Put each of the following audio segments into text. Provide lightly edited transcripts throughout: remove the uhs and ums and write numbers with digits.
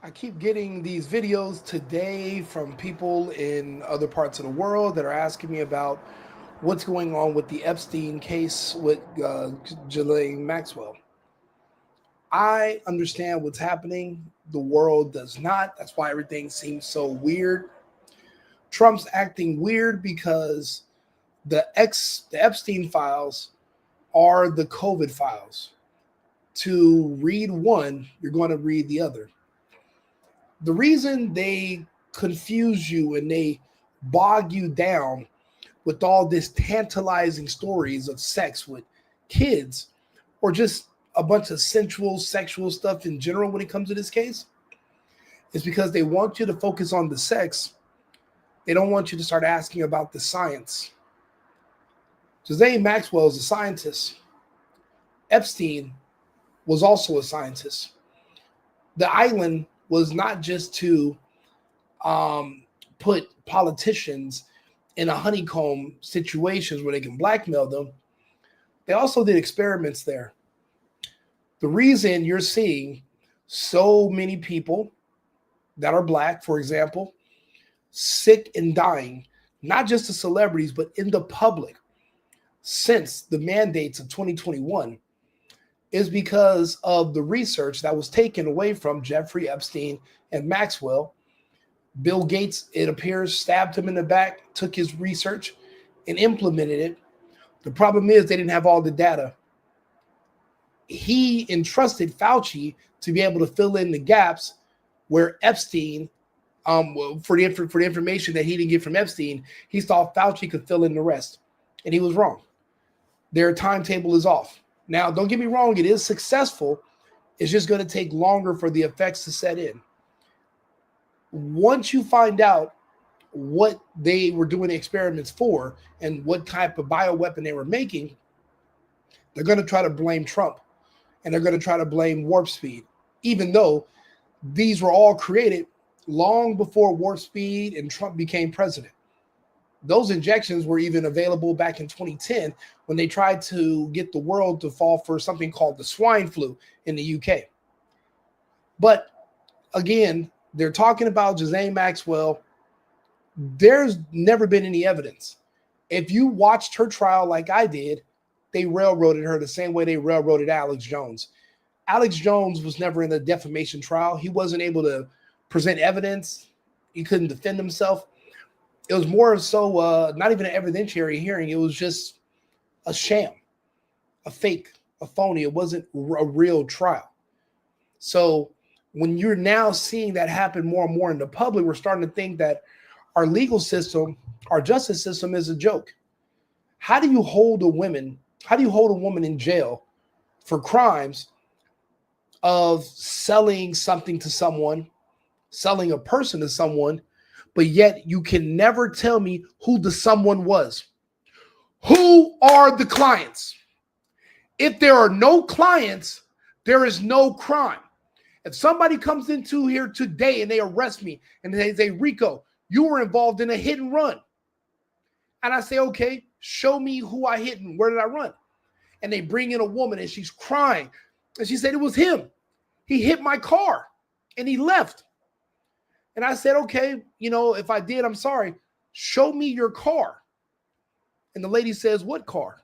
I keep getting these videos today from people in other parts of the world that are asking me about what's going on with the Epstein case with Ghislaine Maxwell. I understand what's happening. The world does not. That's why everything seems so weird. Trump's acting weird because the Epstein files are the COVID files. To read one, you're going to read the other. The reason they confuse you and they bog you down with all this tantalizing stories of sex with kids or just a bunch of sensual sexual stuff in general when it comes to this case is because they want you to focus on the sex. They don't want you to start asking about the science. Ghislaine Maxwell is a scientist. Epstein was also a scientist. The island was not just to put politicians in a honeycomb situations where they can blackmail them. They also did experiments there. The reason you're seeing so many people that are black, for example, sick and dying, not just the celebrities, but in the public since the mandates of 2021 is because of the research that was taken away from Jeffrey Epstein and Maxwell. Bill Gates, it appears, stabbed him in the back, took his research and implemented it. The problem is they didn't have all the data. He entrusted Fauci to be able to fill in the gaps where Epstein, for the information that he didn't get from Epstein, he thought Fauci could fill in the rest. And he was wrong. Their timetable is off. Now, don't get me wrong, it is successful. It's just going to take longer for the effects to set in. Once you find out what they were doing the experiments for and what type of bioweapon they were making, they're going to try to blame Trump and they're going to try to blame warp speed, even though these were all created long before warp speed and Trump became president. Those injections were even available back in 2010 when they tried to get the world to fall for something called the swine flu in the UK. But again, they're talking about Ghislaine Maxwell. There's never been any evidence. If you watched her trial like I did, they railroaded her the same way they railroaded Alex Jones. Alex Jones was never in a defamation trial. He wasn't able to present evidence. He couldn't defend himself. It was more so not even an evidentiary hearing. It was just a sham, a fake, a phony. It wasn't a real trial. So when you're now seeing that happen more and more in the public, we're starting to think that our legal system, our justice system is a joke. How do you hold a woman? How do you hold a woman in jail for crimes of selling something to someone, selling a person to someone, but yet you can never tell me who the someone was? Who are the clients? If there are no clients, there is no crime. If somebody comes into here today and they arrest me and they say, Rico, you were involved in a hit and run. And I say, okay, show me who I hit and where did I run? And they bring in a woman and she's crying. And she said, it was him. He hit my car and he left. And I said, okay, if I did, I'm sorry. Show me your car. And the lady says, what car?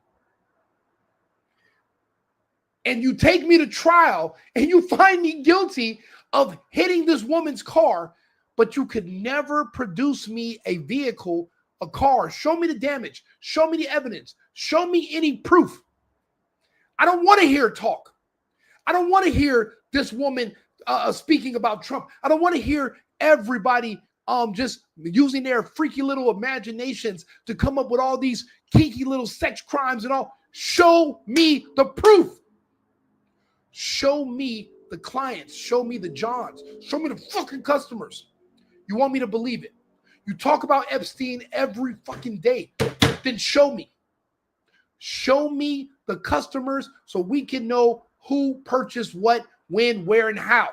And you take me to trial and you find me guilty of hitting this woman's car, but you could never produce me a vehicle, a car. Show me the damage. Show me the evidence. Show me any proof. I don't want to hear talk. I don't want to hear this woman speaking about Trump. I don't want to hear everybody just using their freaky little imaginations to come up with all these kinky little sex crimes and all. Show me the proof. Show me the clients. Show me the Johns. Show me the fucking customers. You want me to believe it? You talk about Epstein every fucking day. Then show me. Show me the customers so we can know who purchased what, when, where, and how.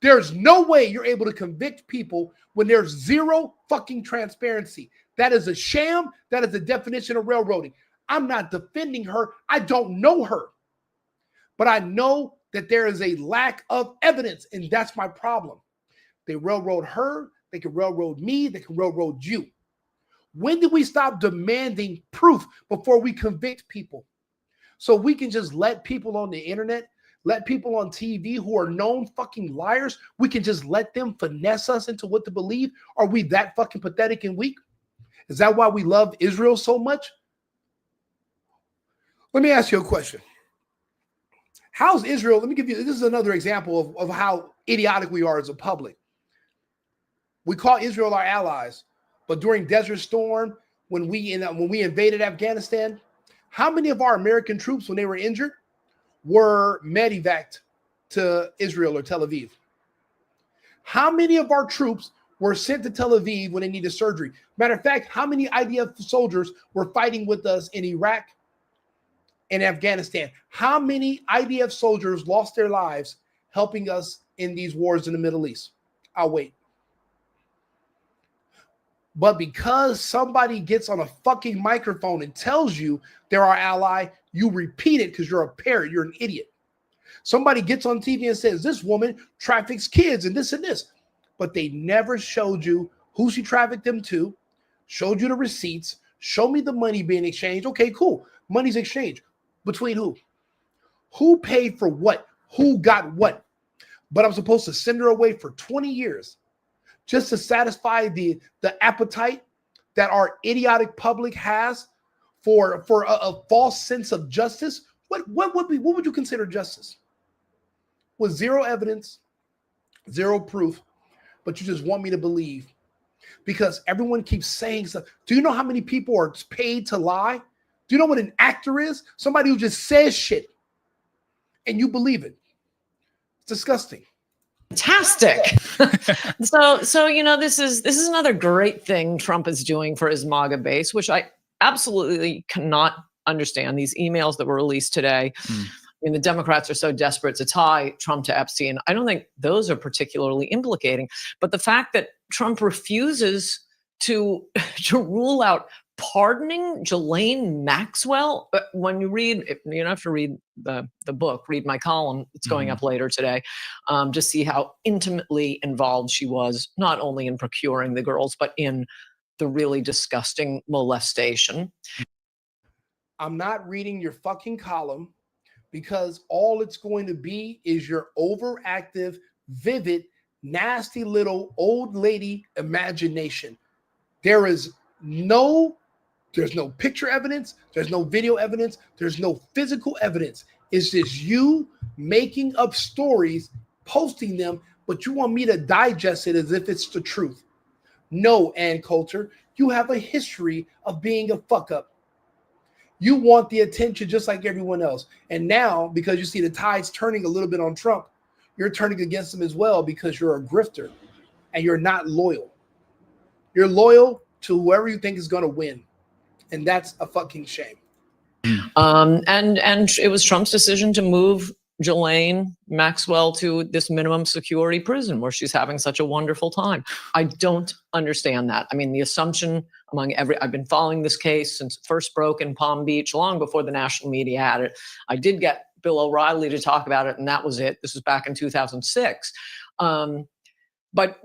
There's no way you're able to convict people when there's zero fucking transparency. That is a sham. That is the definition of railroading. I'm not defending her. I don't know her. But I know that there is a lack of evidence, and that's my problem. They railroad her. They can railroad me. They can railroad you. When did we stop demanding proof before we convict people? So we can just let people on the internet, let people on TV who are known fucking liars, we can just let them finesse us into what to believe? Are we that fucking pathetic and weak? Is that why we love Israel so much? Let me ask you a question. How's Israel? Let me give you, this is another example of how idiotic we are as a public. We call Israel our allies, but during Desert Storm, when we invaded Afghanistan, how many of our American troops, when they were injured, were medevaced to Israel or Tel Aviv? How many of our troops were sent to Tel Aviv when they needed surgery? Matter of fact, how many IDF soldiers were fighting with us in Iraq and Afghanistan? How many IDF soldiers lost their lives helping us in these wars in the Middle East? I'll wait. But because somebody gets on a fucking microphone and tells you they're our ally, you repeat it because you're a parrot. You're an idiot. Somebody gets on TV and says, this woman traffics kids and this and this. But they never showed you who she trafficked them to, showed you the receipts, show me the money being exchanged. Okay, cool. Money's exchanged. Between who? Who paid for what? Who got what? But I'm supposed to send her away for 20 years just to satisfy the appetite that our idiotic public has for a false sense of justice. What would you consider justice? With zero evidence, zero proof, but you just want me to believe because everyone keeps saying stuff. Do you know how many people are paid to lie? Do you know what an actor is? Somebody who just says shit and you believe it. It's disgusting. Fantastic. So you know, this is another great thing Trump is doing for his MAGA base, which I absolutely cannot understand. These emails that were released today. I mean, the Democrats are so desperate to tie Trump to Epstein. I don't think those are particularly implicating. But the fact that Trump refuses to rule out pardoning Ghislaine Maxwell, when you read, you don't have to read the book, read my column. It's going up later today, to see how intimately involved she was, not only in procuring the girls, but in the really disgusting molestation. I'm not reading your fucking column because all it's going to be is your overactive, vivid, nasty little old lady imagination. There's no picture evidence. There's no video evidence. There's no physical evidence. It's just you making up stories, posting them, but you want me to digest it as if it's the truth. No, Ann Coulter, you have a history of being a fuck up. You want the attention just like everyone else. And now, because you see the tides turning a little bit on Trump, you're turning against him as well because you're a grifter and you're not loyal. You're loyal to whoever you think is going to win. And that's a fucking shame. And it was Trump's decision to move Ghislaine Maxwell to this minimum security prison where she's having such a wonderful time. I don't understand that. I mean, the assumption I've been following this case since it first broke in Palm Beach, long before the national media had it. I did get Bill O'Reilly to talk about it, and that was it. This was back in 2006. But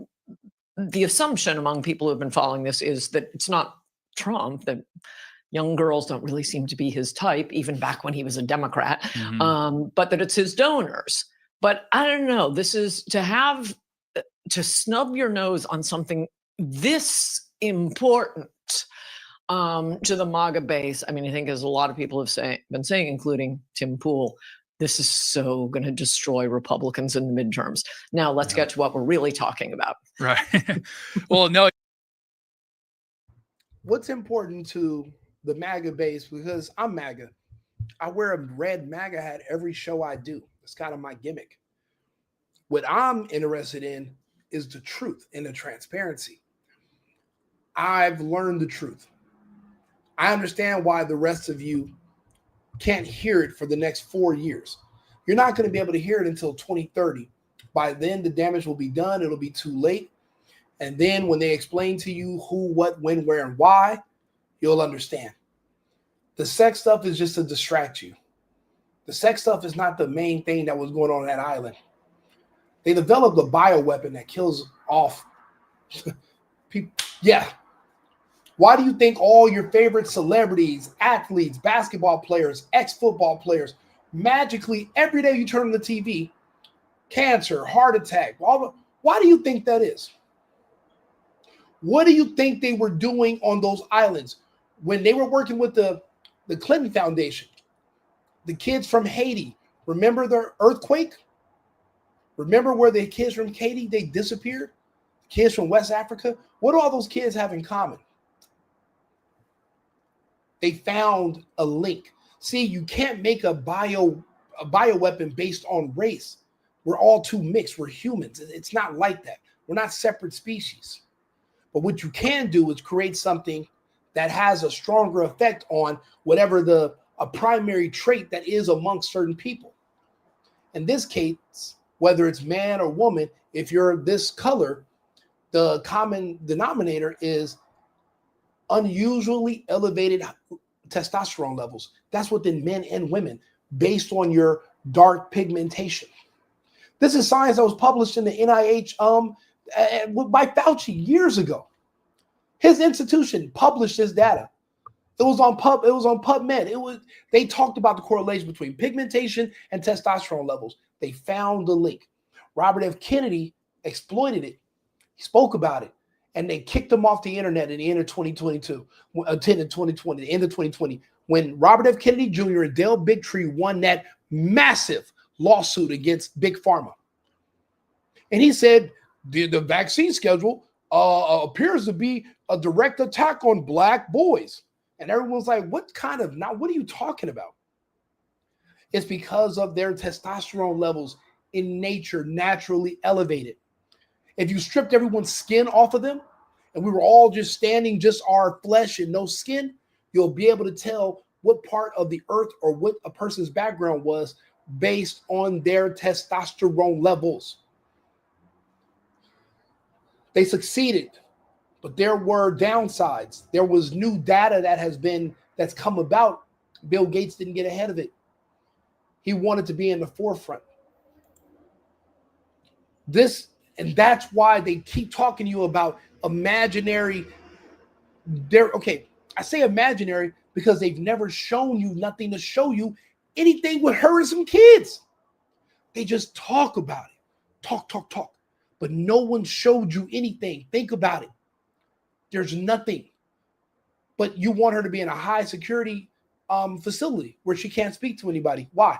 the assumption among people who have been following this is that it's not Trump, that young girls don't really seem to be his type, even back when he was a Democrat, but that it's his donors. But I don't know, this is to snub your nose on something this important to the MAGA base. I mean, I think as a lot of people have been saying, including Tim Pool, this is so going to destroy Republicans in the midterms. Now let's get to what we're really talking about. Right. Well, no. What's important to the MAGA base, because I'm MAGA. I wear a red MAGA hat every show I do. It's kind of my gimmick. What I'm interested in is the truth and the transparency. I've learned the truth. I understand why the rest of you can't hear it for the next 4 years. You're not going to be able to hear it until 2030. By then, the damage will be done. It'll be too late. And then when they explain to you who, what, when, where, and why, you'll understand. The sex stuff is just to distract you. The sex stuff is not the main thing that was going on that island. They developed a bioweapon that kills off people. Yeah. Why do you think all your favorite celebrities, athletes, basketball players, ex-football players, magically every day you turn on the TV, cancer, heart attack, why do you think that is? What do you think they were doing on those islands when they were working with the Clinton Foundation? The kids from Haiti, remember the earthquake? Remember where the kids from Haiti, they disappeared? Kids from West Africa? What do all those kids have in common? They found a link. See, you can't make a bioweapon based on race. We're all too mixed. We're humans. It's not like that. We're not separate species. But what you can do is create something that has a stronger effect on whatever a primary trait that is amongst certain people. In this case, whether it's man or woman, if you're this color, the common denominator is unusually elevated testosterone levels. That's within men and women based on your dark pigmentation. This is science that was published in the NIH by Fauci years ago. His institution published this data. It was on PubMed. They talked about the correlation between pigmentation and testosterone levels. They found the link. Robert F. Kennedy exploited it. He spoke about it, and they kicked him off the internet at the end of 2020, when Robert F. Kennedy Jr. and Dale Bigtree won that massive lawsuit against Big Pharma. And he said the vaccine schedule appears to be a direct attack on black boys. And everyone's like, what are you talking about? It's because of their testosterone levels in nature naturally elevated. If you stripped everyone's skin off of them and we were all just standing, just our flesh and no skin, you'll be able to tell what part of the earth or what a person's background was based on their testosterone levels. They succeeded, but there were downsides. There was new data that's come about. Bill Gates didn't get ahead of it. He wanted to be in the forefront. And that's why they keep talking to you about imaginary. I say imaginary because they've never shown you nothing to show you anything with her and some kids. They just talk about it. Talk. But no one showed you anything. Think about it. There's nothing. But you want her to be in a high security facility where she can't speak to anybody. Why?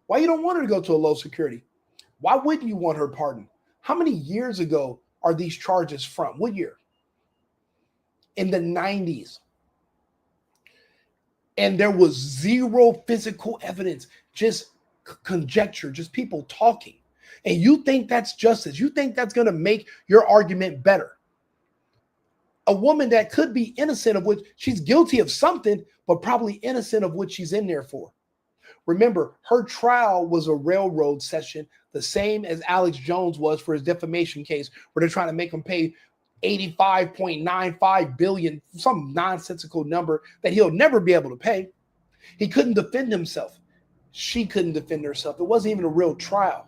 Why you don't want her to go to a low security? Why wouldn't you want her pardoned? How many years ago are these charges from? What year? In the 90s. And there was zero physical evidence, just conjecture, just people talking. And you think that's justice. You think that's going to make your argument better. A woman that could be innocent of which she's guilty of something, but probably innocent of what she's in there for. Remember, her trial was a railroad session, the same as Alex Jones was for his defamation case, where they're trying to make him pay $85.95 billion, some nonsensical number that he'll never be able to pay. He couldn't defend himself. She couldn't defend herself. It wasn't even a real trial.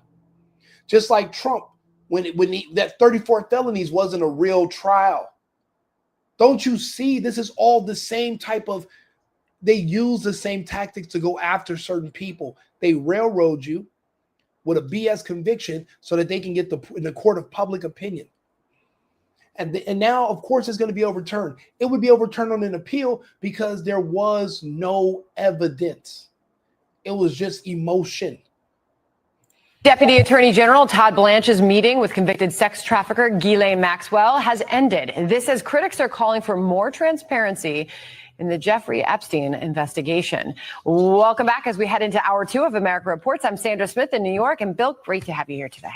Just like Trump, that 34 felonies wasn't a real trial. Don't you see? This is all the same type of. They use the same tactics to go after certain people. They railroad you with a BS conviction so that they can get in the court of public opinion. And now, of course, it's going to be overturned. It would be overturned on an appeal because there was no evidence. It was just emotion. Deputy Attorney General Todd Blanche's meeting with convicted sex trafficker Ghislaine Maxwell has ended. This as critics are calling for more transparency in the Jeffrey Epstein investigation. Welcome back as we head into hour 2 of America Reports. I'm Sandra Smith in New York. And Bill, great to have you here today.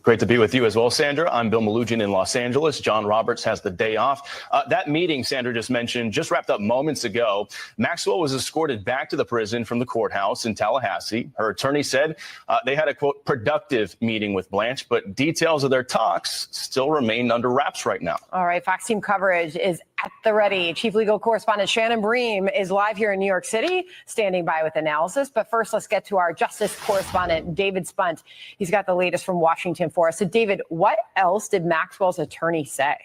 Great to be with you as well, Sandra. I'm Bill Malugin in Los Angeles. John Roberts has the day off. That meeting Sandra just mentioned just wrapped up moments ago. Maxwell was escorted back to the prison from the courthouse in Tallahassee. Her attorney said they had a, quote, productive meeting with Blanche, but details of their talks still remain under wraps right now. All right. Fox team coverage is at the ready. Chief legal correspondent Shannon Bream is live here in New York City, standing by with analysis. But first, let's get to our justice correspondent, David Spunt. He's got the latest from Washington for us. So, David, what else did Maxwell's attorney say?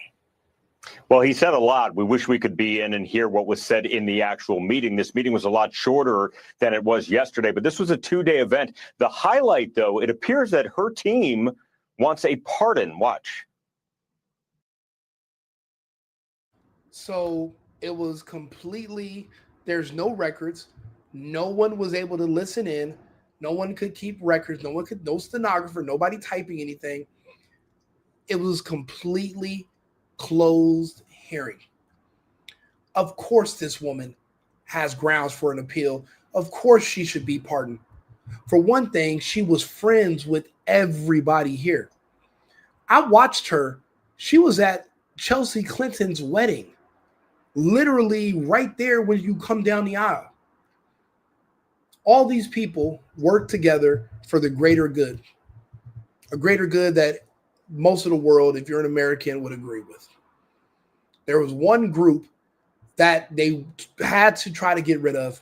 Well, he said a lot. We wish we could be in and hear what was said in the actual meeting. This meeting was a lot shorter than it was yesterday, but this was a two-day event. The highlight, though, it appears that her team wants a pardon. Watch. So it was completely, there's no records. No one was able to listen in. No one could keep records. No stenographer, nobody typing anything. It was completely closed hearing. Of course, this woman has grounds for an appeal. Of course, she should be pardoned. For one thing, she was friends with everybody here. I watched her. She was at Chelsea Clinton's wedding, literally right there when you come down the aisle. All these people work together for the greater good, a greater good that most of the world, if you're an American, would agree with. There was one group that they had to try to get rid of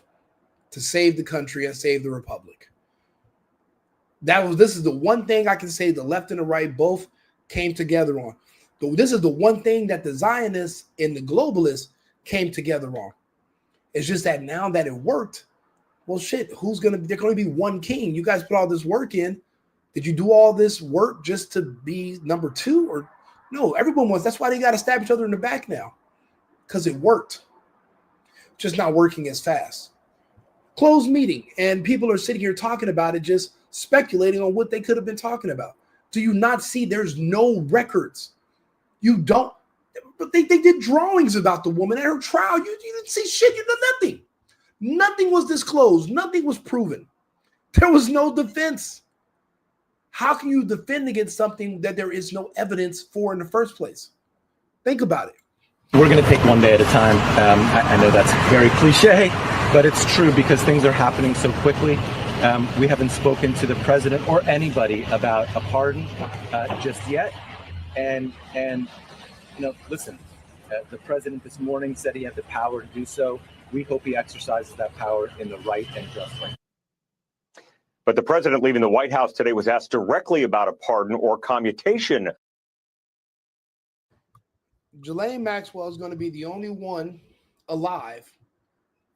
to save the country and save the republic. This is the one thing I can say the left and the right both came together on. This is the one thing that the Zionists and the globalists came together on. It's just that now that it worked, well, shit, there's going to be one king. You guys put all this work in. Did you do all this work just to be number two? Or no, everyone wants. That's why they got to stab each other in the back now, because it worked. Just not working as fast. Closed meeting, and people are sitting here talking about it, just speculating on what they could have been talking about. Do you not see there's no records? You don't. But they did drawings about the woman at her trial. You didn't see shit. You did nothing. Nothing was disclosed. Nothing was proven. There was no defense. How can you defend against something that there is no evidence for in the first place? Think about it. We're going to take one day at a time. I know that's very cliche, but it's true because things are happening so quickly. We haven't spoken to the president or anybody about a pardon just yet. And listen, the president this morning said he had the power to do so. We hope he exercises that power in the right and just way. But the president leaving the White House today was asked directly about a pardon or commutation. Ghislaine Maxwell is going to be the only one alive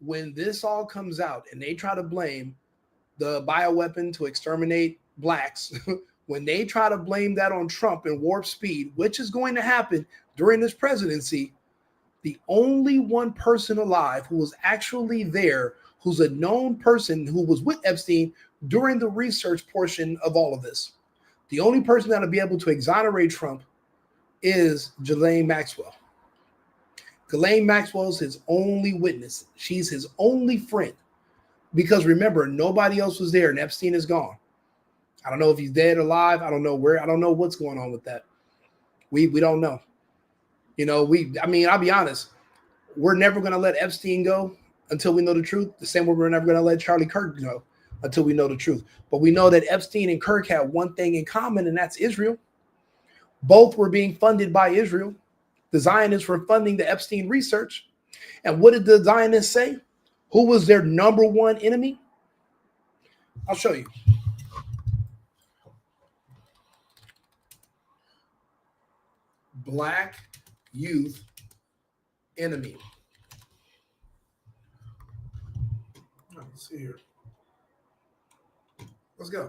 when this all comes out and they try to blame the bioweapon to exterminate blacks. When they try to blame that on Trump and warp speed, which is going to happen during this presidency, the only one person alive who was actually there, who's a known person who was with Epstein during the research portion of all of this, the only person that'll be able to exonerate Trump is Ghislaine Maxwell. Ghislaine Maxwell is his only witness. She's his only friend. Because remember, nobody else was there and Epstein is gone. I don't know if he's dead or alive. I don't know where. I don't know what's going on with that. We don't know. I'll be honest. We're never going to let Epstein go until we know the truth. The same way we're never going to let Charlie Kirk go until we know the truth. But we know that Epstein and Kirk had one thing in common, and that's Israel. Both were being funded by Israel. The Zionists were funding the Epstein research. And what did the Zionists say? Who was their number one enemy? I'll show you. Black youth enemy. Let's see here. Let's go.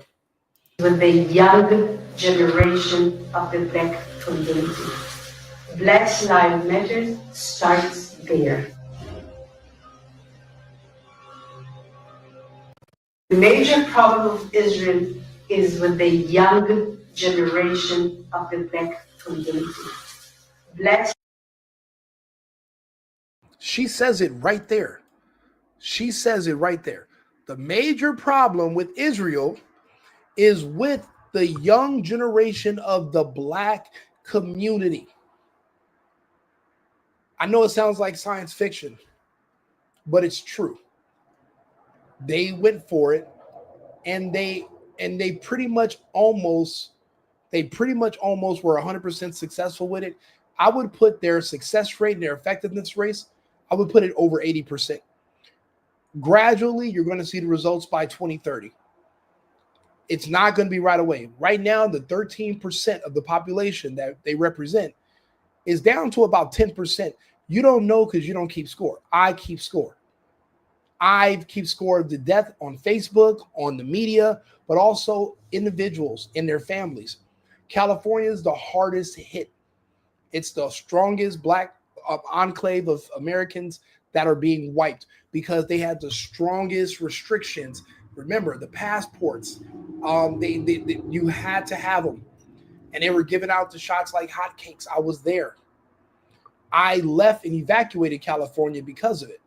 With the young generation of the black community. Black Lives Matter starts there. The major problem of Israel is with the young generation of the black community. She says it right there. She says it right there. The major problem with Israel is with the young generation of the black community. I know it sounds like science fiction, but it's true. They went for it, and they pretty much almost were 100% successful with it. I would put their success rate and their effectiveness rates, I would put it over 80%. Gradually, you're going to see the results by 2030. It's not going to be right away. Right now, the 13% of the population that they represent is down to about 10%. You don't know because you don't keep score. I keep score. I keep score of the death on Facebook, on the media, but also individuals and their families. California is the hardest hit. It's the strongest black enclave of Americans that are being wiped because they had the strongest restrictions. Remember, the passports, you had to have them. And they were giving out the shots like hotcakes. I was there. I left and evacuated California because of it.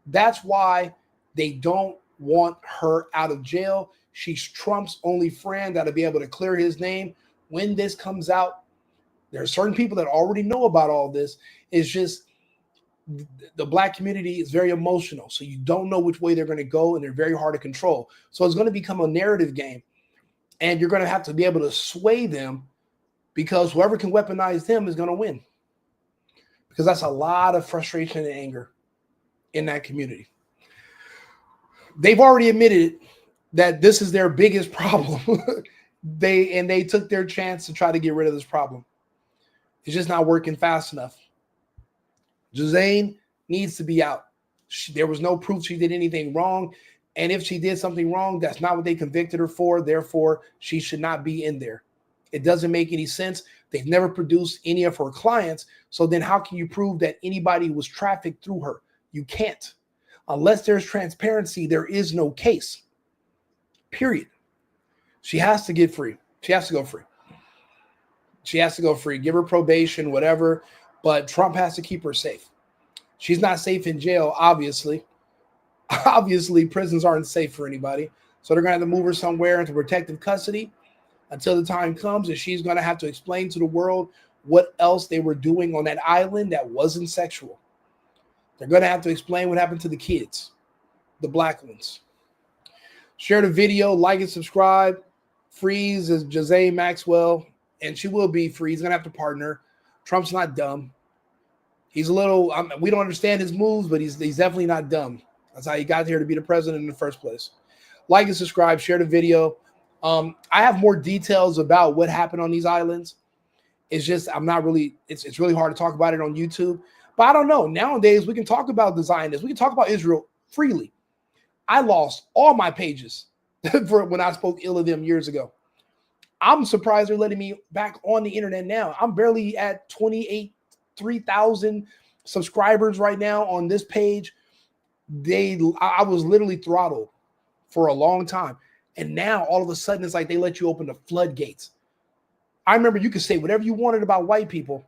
That's why they don't want her out of jail. She's Trump's only friend that'll be able to clear his name. When this comes out, there are certain people that already know about all this. It's just the black community is very emotional. So you don't know which way they're going to go, and they're very hard to control. So it's going to become a narrative game. And you're going to have to be able to sway them because whoever can weaponize them is going to win. Because that's a lot of frustration and anger in that community. They've already admitted that this is their biggest problem. They took their chance to try to get rid of this problem. It's just not working fast enough. Ghislaine needs to be out. There was no proof she did anything wrong. And if she did something wrong, that's not what they convicted her for. Therefore, she should not be in there. It doesn't make any sense. They've never produced any of her clients. So then how can you prove that anybody was trafficked through her? You can't. Unless there's transparency, there is no case. Period. She has to get free. She has to go free. She has to go free. Give her probation, whatever. But Trump has to keep her safe. She's not safe in jail, obviously. Obviously, prisons aren't safe for anybody. So they're going to have to move her somewhere into protective custody until the time comes, and she's going to have to explain to the world what else they were doing on that island that wasn't sexual. They're going to have to explain what happened to the kids, the black ones. Share the video, like and subscribe. Freeze is Ghislaine Maxwell, and she will be free. He's going to have to partner. Trump's not dumb. He's a little, we don't understand his moves, but he's definitely not dumb. That's how he got here to be the president in the first place. Like and subscribe, share the video. I have more details about what happened on these islands. It's just, it's really hard to talk about it on YouTube. But I don't know. Nowadays, we can talk about the Zionists. We can talk about Israel freely. I lost all my pages for when I spoke ill of them years ago. I'm surprised they're letting me back on the internet now. I'm barely at 3,000 subscribers right now on this page. I was literally throttled for a long time. And now all of a sudden, it's like they let you open the floodgates. I remember you could say whatever you wanted about white people,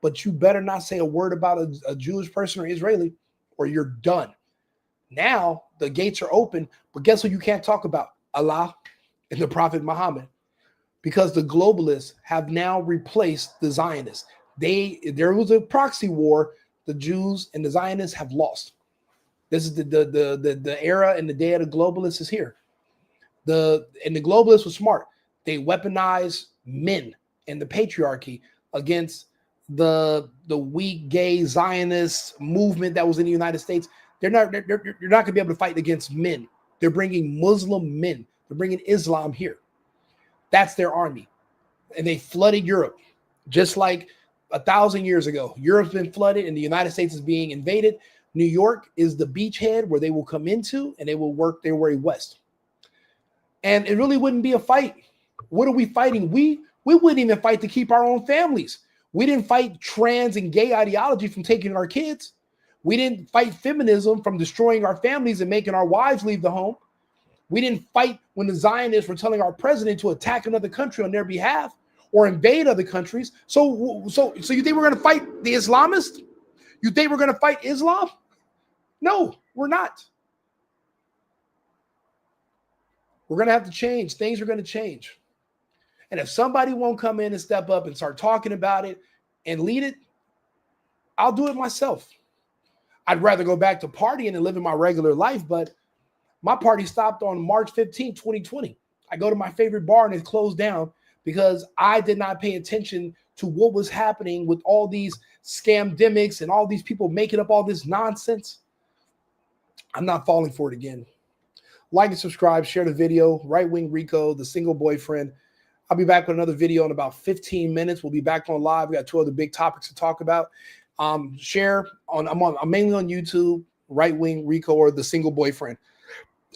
but you better not say a word about a Jewish person or Israeli, or you're done. Now the gates are open, but guess what you can't talk about? Allah and the Prophet Muhammad. Because the globalists have now replaced the Zionists. There was a proxy war. The Jews and the Zionists have lost. This is the era and the day of the globalists is here. And the globalists were smart. They weaponized men and the patriarchy against the weak gay Zionist movement that was in the United States. You're not going to be able to fight against men. They're bringing Muslim men. They're bringing Islam here. That's their army. And they flooded Europe just like 1,000 years ago. Europe's been flooded and the United States is being invaded. New York is the beachhead where they will come into, and they will work their way west. And it really wouldn't be a fight. What are we fighting? We wouldn't even fight to keep our own families. We didn't fight trans and gay ideology from taking our kids. We didn't fight feminism from destroying our families and making our wives leave the home. We didn't fight when the Zionists were telling our president to attack another country on their behalf or invade other countries. So you think we're going to fight the Islamists? You think we're going to fight Islam? No, we're not. We're going to have to change. Things are going to change. And if somebody won't come in and step up and start talking about it and lead it, I'll do it myself. I'd rather go back to partying and living my regular life, but my party stopped on March 15, 2020. I go to my favorite bar and it's closed down because I did not pay attention to what was happening with all these scamdemics and all these people making up all this nonsense, I'm not falling for it again. Like and subscribe, share the video. Right Wing Rico, the single boyfriend. I'll be back with another video in about 15 minutes. We'll be back on live. We got 2 other big topics to talk about. Share on. I'm mainly on YouTube. Right Wing Rico or the single boyfriend.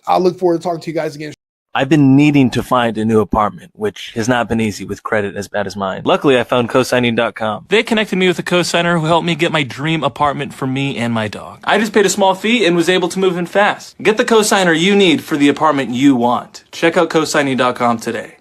I'll look forward to talking to you guys again. I've been needing to find a new apartment, which has not been easy with credit as bad as mine. Luckily, I found cosigning.com. They connected me with a cosigner who helped me get my dream apartment for me and my dog. I just paid a small fee and was able to move in fast. Get the cosigner you need for the apartment you want. Check out cosigning.com today.